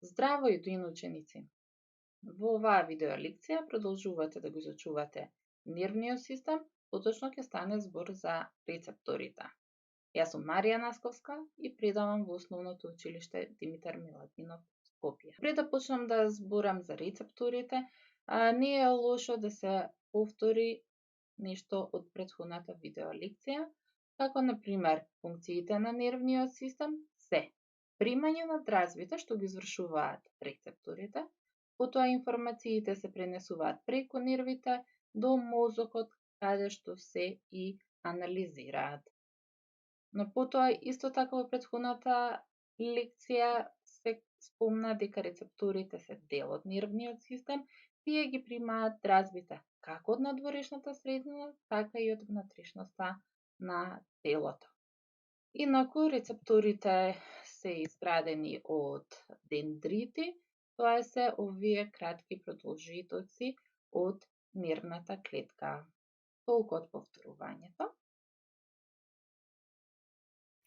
Здраво јутро ученици! Во оваа видеолекција продолжувате да го изучувате нервниот систем, поточно ќе стане збор за рецепторите. Јас сум Марија Насковска и предавам во Основното училиште Димитар Миладинов, Скопје. Пред да почнам да зборам за рецепторите, не е лошо да се повтори нешто од претходната видеолекција, како на пример функциите на нервниот систем се примање на дразбите што ги извршуваат рецепторите, потоа информациите се пренесуваат преку нервите до мозокот, каде што се и анализираат. Но потоа исто така во претходната лекција се спомна дека рецепторите се дел од нервниот систем, тие ги примаат дразбите како од надворешната средина, така и од внатрешноста на телото. Инаку рецепторите се изградени од дендрити, тоа се овие кратки продолжетоци од нервната клетка. Толку од повторувањето.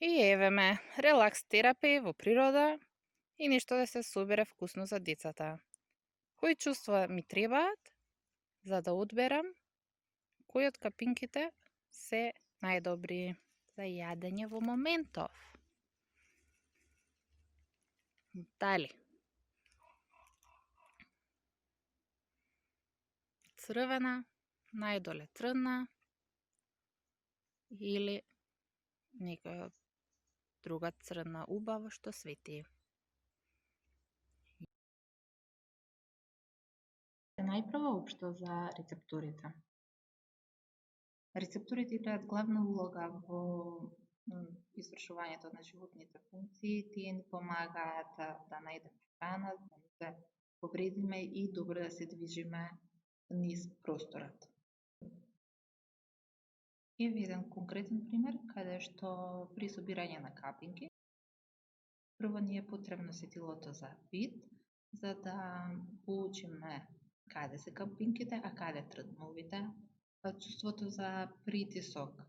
И еве ме, релакс терапија во природа и нешто да се собере вкусно за децата. Кои чувства ми требаат за да одберам кои од капинките се најдобри за јадење во моментов? Дали? Црвена, најдоле црна или некоја друга црна убава што свети. Најпрво општо за рецепторите. Рецепторите играат главна улога во извршувањето на животните функции. Тие ни помагаат да најдеме храна, да не се повредиме и добро да се движиме низ просторот. Еве еден конкретен пример каде што при собирање на капинки прво ни е потребно сетилото за вид, за да поучиме каде се капинките, а каде трдновите, чувството за притисок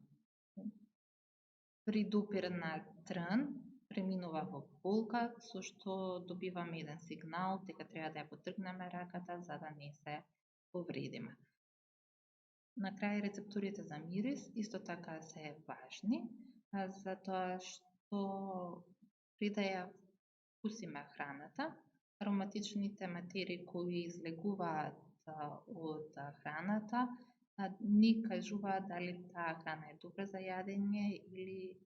при допир на трн преминува во болка, со што добиваме еден сигнал дека треба да ја потргнеме раката за да не се повредиме. На крај рецепторите за мирис исто така се важни, затоа што при да ја вкусиме храната, ароматичните материи кои излегуваат од храната ни кажуваат дали таа храна е добра за јадење или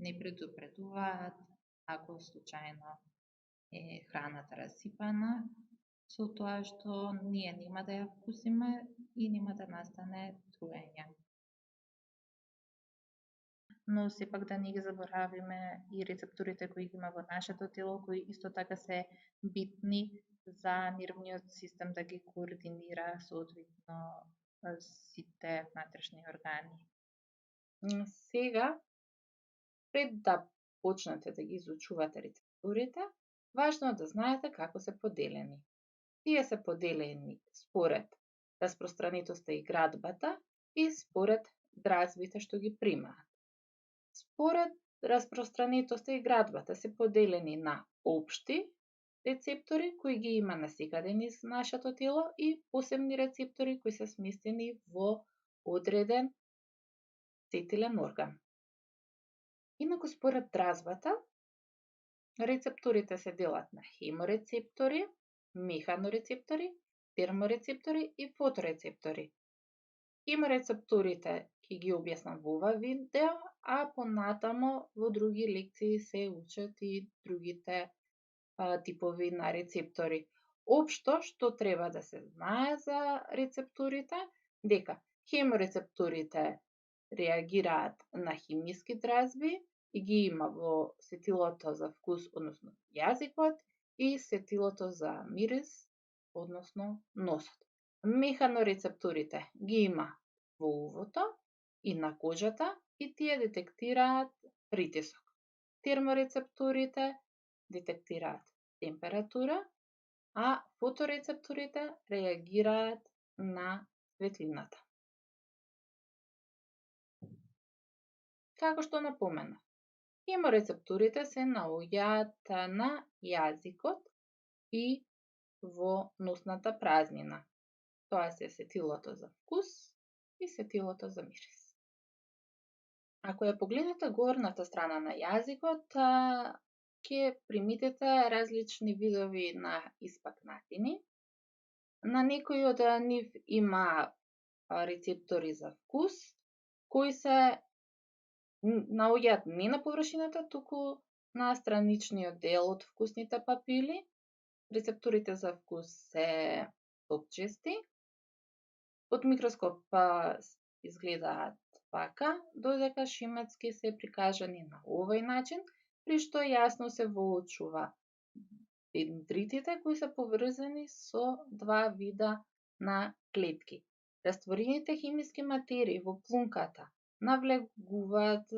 не предупредуваат ако случајно е храната расипана, со тоа што ние нема да ја вкусиме и нема да настане труење. Но сепак да не ги заборавиме и рецепторите кои ги има во нашето тело, кои исто така се битни за нервниот систем да ги координира соодветно сите внатрешни органи. Сега, пред да почнете да ги изучувате рецепторите, важно е да знаете како се поделени. Тие се поделени според распространетоста и градбата и според дразбите што ги примаат. Според распространетоста и градбата се поделени на општи рецептори кои ги има насекаде низ нашето тело и посебни рецептори кои се сместени во одреден сетилен орган. Инаку според дразбата, рецепторите се делат на хеморецептори, механорецептори, терморецептори и фоторецептори. Хеморецепторите ќе ги објаснам во ова видео, а понатамо во други лекции се учат и другите типови на рецептори. Општо што треба да се знае за рецепторите, дека хеморецепторите реагираат на хемиски дразби и ги има во сетилото за вкус, односно јазикот, и сетилото за мирис, односно носот. Механорецепторите ги има во увото и на кожата и тие детектираат притисок. Терморецепторите детектираат температура, а фоторецепторите реагираат на светлината. Како што напоменав, хеморецепторите се наоѓаат на јазикот и во носната празнина. Тоа се сетилото за вкус и сетилото за мирис. Ако ја погледнете горната страна на јазикот, ќе приметите различни видови на испакнатини. На некои од нив има рецептори за вкус, кои се наоѓаат не на површината, туку на страничниот дел од вкусните папили. Рецепторите за вкус се топчести. Под микроскоп изгледаат вака, додека шиматски се прикажани на овој начин, при што јасно се воочува дендритите кои се поврзани со два вида на клетки. Растворените хемиски материи во плунката навлегуваат,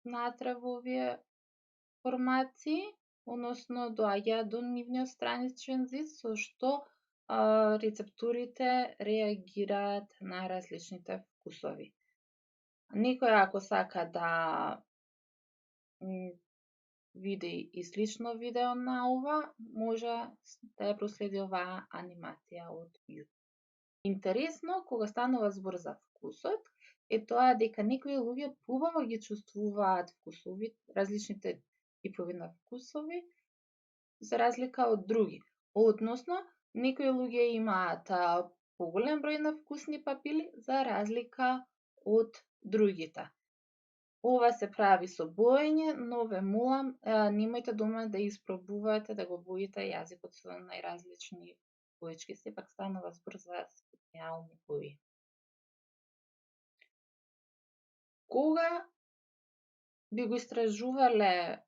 натре во овие формации, односно доаѓаат до нивниот страничен зид, со што рецепторите реагираат на различните вкусови. Некој ако сака да види и слично видео на ова, може да ја проследи оваа анимација од YouTube. Интересно, кога станува збор за вкусот, е тоа дека некои луѓе побаво ги чувствуваат вкусови, различните типови на вкусови, за разлика од други. Односно, некои луѓе имаат поголем број на вкусни папили за разлика од другите. Ова се прави со боење, но ве молам, немојте дома да испробувате да го боите јазикот со најразлични боички, сепак станува збор за специјални бои. Кога би го истражувале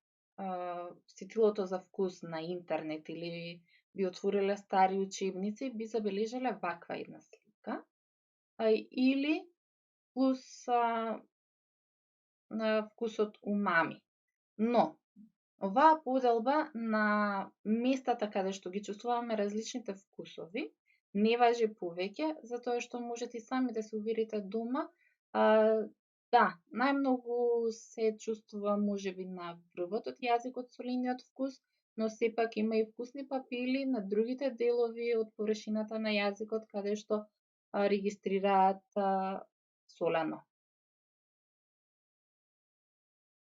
сетилото за вкус на интернет или би отвориле стари учебници, би забележале ваква една слика, или плюс на вкусот умами. Но, оваа поделба на местата каде што ги чувствуваме различните вкусови не важи повеќе, затоа што можете и сами да се уверите дома. Да, најмногу се чувствува можеби на врвот од јазикот солениот вкус, но сепак има и вкусни папили на другите делови од површината на јазикот каде што регистрираат солено.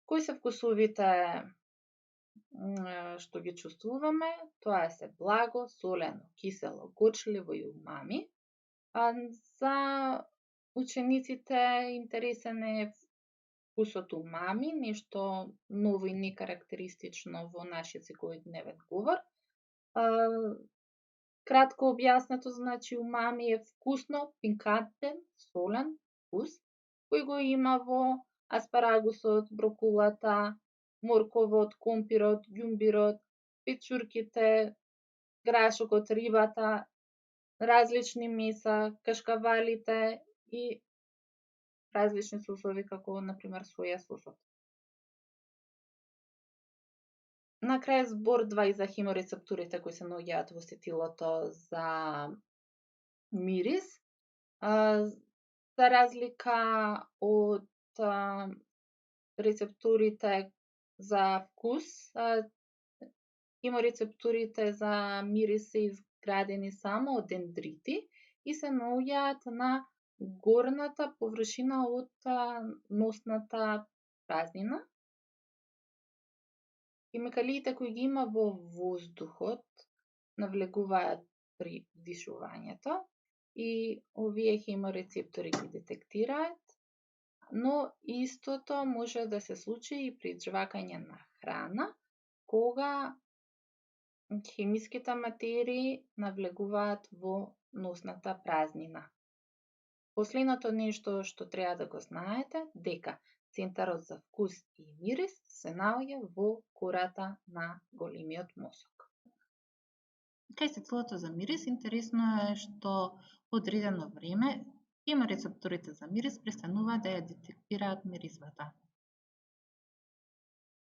Кои се вкусовите што ги чувствуваме? Тоа се благо, солено, кисело, горчливо и умами. За учениците интересен е вкусот умами, нешто ново и некарактеристично во нашиот секојдневен говор. Кратко објаснато, умами е вкусно, пикантен, солен вкус, кој го има во аспарагусот, брокулата, морковот, компирот, ѓумбирот, печурките, грашокот, рибата, различни меса, кашкавалите и различни сосови, како, например, соја сосот. На крај збор 2 и за хеморецепторите кои се наоѓаат во сетилото за мирис. За разлика од рецепторите за вкус, хеморецепторите за мирис се изградени само од дендрити и се наоѓаат на горната површина од носната празнина. Хемикалиите кои ги има во воздухот навлегуваат при дишувањето и овие хеморецептори ги детектираат, но истото може да се случи и при жвакање на храна, кога хемиските материи навлегуваат во носната празнина. Последното нешто што треба да го знаете, дека центарот за вкус и мирис се наоѓа во кората на големиот мозок. Кај сетилото за мирис, интересно е што по одредено време хеморецепторите за мирис престануваат да ја детектираат мирисбата.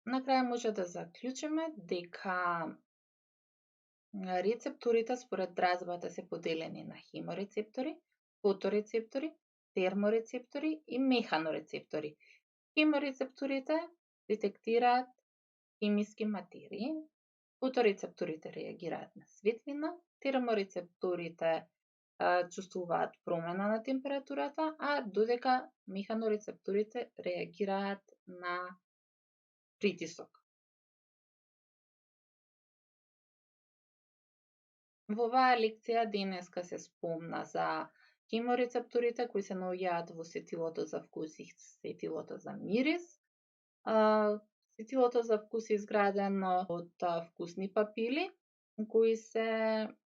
На крај може да заклучиме дека рецепторите според дразбата се поделени на хеморецептори, фоторецептори, терморецептори и механорецептори. Хеморецепторите детектираат хемиски материи, Фоторецепторите реагираат на светлина, терморецепторите чувствуваат промена на температурата, а додека механорецепторите реагираат на притисок. Во оваа лекција денеска се спомна за хеморецепторите кои се наоѓаат во сетилото за вкус и сетилото за мирис. Сетилото за вкус е изградено од вкусни папили кои се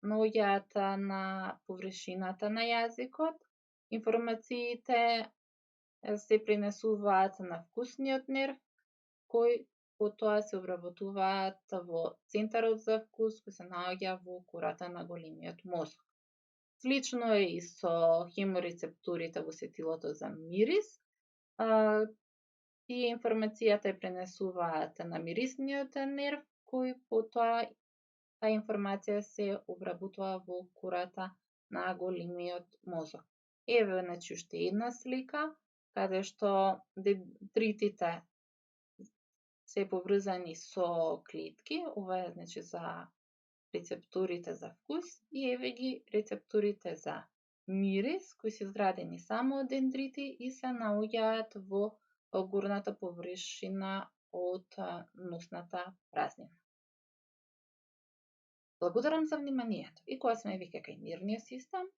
наоѓаат на површината на јазикот. Информациите се пренесуваат на вкусниот нерв, кој потоа се обработуваат во центарот за вкус кој се наоѓа во кората на големиот мозок. Слично е и со хеморецепторите во сетилото за мирис. Тие информацијата ја пренесуваат на мирисниот нерв, кој потоа таа информација се обработува во кората на големиот мозок. Еве, значи, уште една слика, каде што дендритите се поврзани со клетки, ова е, значи, за рецепторите за вкус, и еве ги рецепторите за мирис, кои се изградени само од дендрити и се наоѓаат во горната површина од носната празнина. Благодарам за вниманието. И кога сме веќе кај нервниот систем,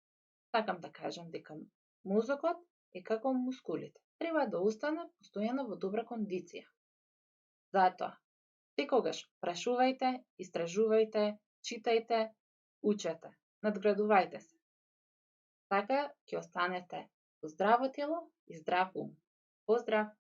сакам да кажам дека мозокот е како мускулите. Треба да остане постојано во добра кондиција. Затоа, секогаш прашувајте, истражувајте, читајте, учете, надградувајте се. Така ќе останете со здраво тело и здрав ум. Поздрав!